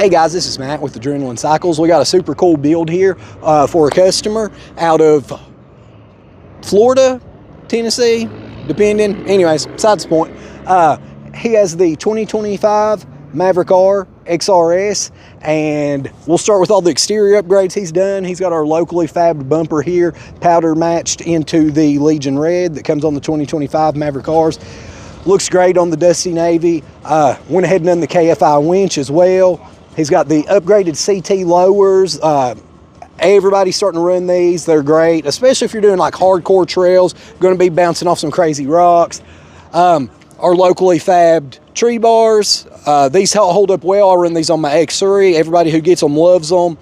Hey guys, this is Matt with Adrenaline Cycles. We got a super cool build here for a customer out of Florida, Tennessee, depending. Anyways, besides the point. He has the 2025 Maverick R XRS, and we'll start with all the exterior upgrades he's done. He's got our locally fabbed bumper here, powder matched into the Legion Red that comes on the 2025 Maverick Rs. Looks great on the Dusty Navy. Went ahead and done the KFI winch as well. He's got the upgraded CT lowers. Everybody's starting to run these. They're great, especially if you're doing like hardcore trails, going to be bouncing off some crazy rocks. Our locally fabbed tree bars. These hold up well. I run these on my X3. Everybody who gets them loves them.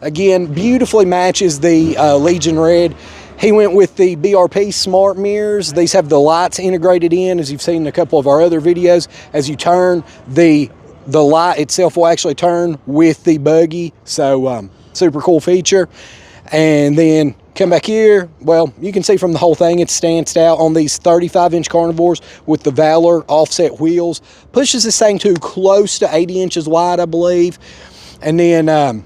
Again, beautifully matches the Legion Red. He went with the BRP smart mirrors. These have the lights integrated in, as you've seen in a couple of our other videos. As you turn, the light itself will actually turn with the buggy. So super cool feature. And then come back here. Well, you can see from the whole thing, it's stanced out on these 35-inch carnivores with the Valor offset wheels. Pushes this thing to close to 80 inches wide, I believe. And then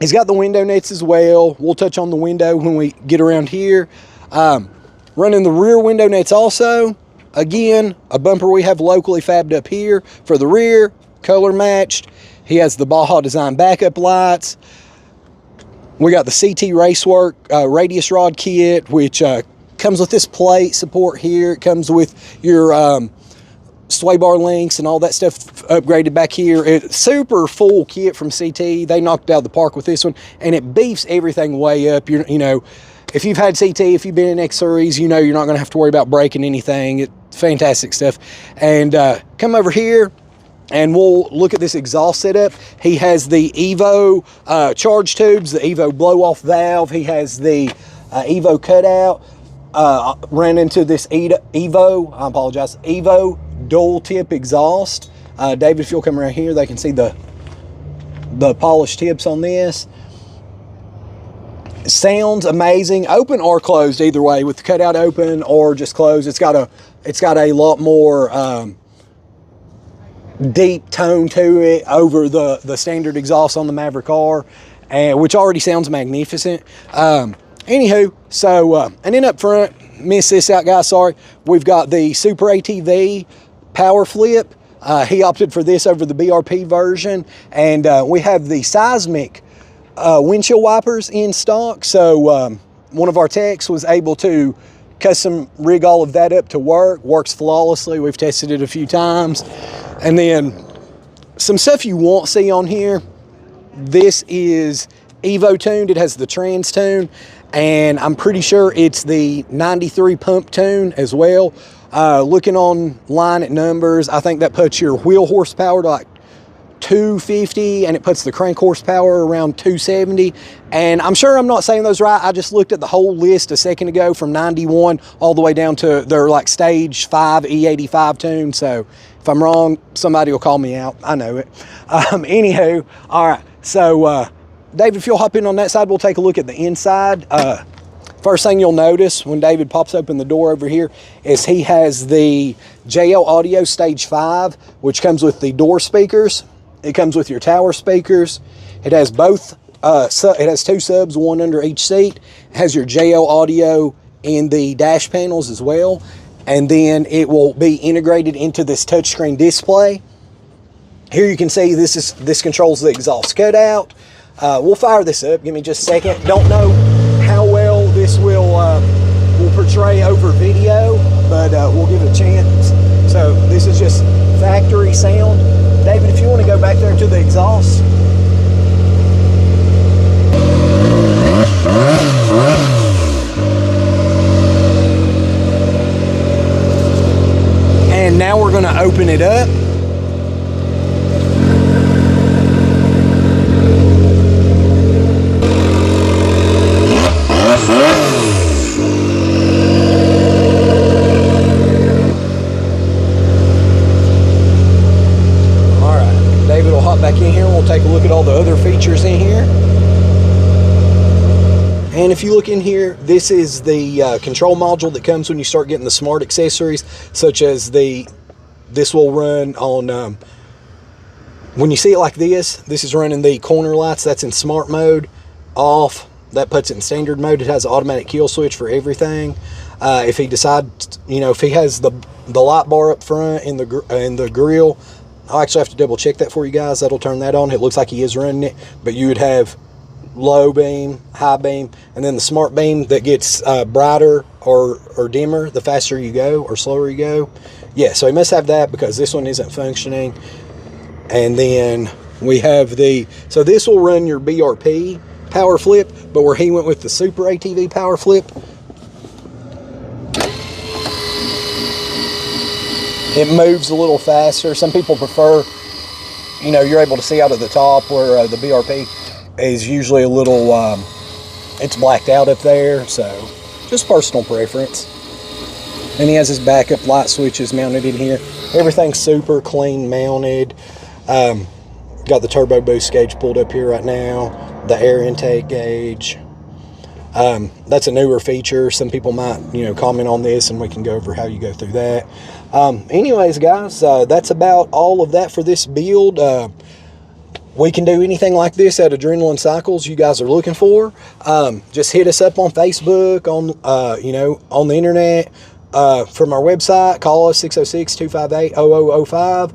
he's got the window nets as well. We'll touch on the window when we get around here. Running the rear window nets also. Again, a bumper we have locally fabbed up here for the rear, color matched. He has the Baja Design backup lights. We got the CT Racework radius rod kit, which comes with this plate support here. It comes with your sway bar links and all that stuff upgraded back here. It's super full kit from CT. They knocked it out of the park with this one, and it beefs everything way up. You know, if you've had CT, if you've been in X Series, you know you're not going to have to worry about breaking anything. It's fantastic stuff. And come over here, and we'll look at this exhaust setup. He has the Evo charge tubes, the Evo blow-off valve. He has the Evo cutout. Ran into this Evo dual tip exhaust. David, if you'll come around here, they can see the polished tips on this. Sounds amazing, open or closed either way, with the cutout open or just closed. It's got a lot more deep tone to it over the standard exhaust on the Maverick R, which already sounds magnificent. Anywho, so and then up front, miss this out, guys, sorry. We've got the Super ATV power flip. He opted for this over the BRP version, and we have the Seismic windshield wipers in stock. So one of our techs was able to custom rig all of that up to work. Works flawlessly. We've tested it a few times. And then some stuff you won't see on here. This is Evo tuned. It has the trans tune, and I'm pretty sure it's the 93 pump tune as well. Looking online at numbers, I think that puts your wheel horsepower to like 250, and it puts the crank horsepower around 270. And I'm sure I'm not saying those right. I just looked at the whole list a second ago from 91 all the way down to their like stage 5 E85 tune. So if I'm wrong, somebody will call me out. I know it. Anywho, all right. So David, if you'll hop in on that side, we'll take a look at the inside. First thing you'll notice when David pops open the door over here is he has the JL Audio Stage 5, which comes with the door speakers. It comes with your tower speakers. It has both, it has two subs, one under each seat. It has your JL Audio in the dash panels as well. And then it will be integrated into this touchscreen display. Here you can see this controls the exhaust cutout. We'll fire this up. Give me just a second. Don't know how well this will portray over video, but we'll give it a chance. So this is just factory sound. David, if you want to go back there to the exhaust. And now we're going to open it up. Back in here, we'll take a look at all the other features in here. And if you look in here, this is the control module that comes when you start getting the smart accessories, such as this will run on when you see it like this is running the corner lights. That's in smart mode. Off. That puts it in standard mode. It has an automatic kill switch for everything. If he decides, if he has the light bar up front in the grill, I'll actually have to double check that for you guys. That'll turn that on. It looks like he is running it, but you would have low beam, high beam, and then the smart beam that gets brighter or dimmer the faster you go or slower you go. Yeah, so he must have that because this one isn't functioning. And then we have so this will run your BRP power flip, but where he went with the Super ATV power flip, it moves a little faster. Some people prefer, you're able to see out of the top where the BRP is usually a little, it's blacked out up there. So just personal preference. And he has his backup light switches mounted in here. Everything's super clean mounted. Got the turbo boost gauge pulled up here right now. The air intake gauge. That's a newer feature. Some people might, comment on this, and we can go over how you go through that. Anyways, guys, that's about all of that for this build. We can do anything like this at Adrenaline Cycles you guys are looking for. Just hit us up on Facebook, on the internet, from our website. Call us 606-258-0005.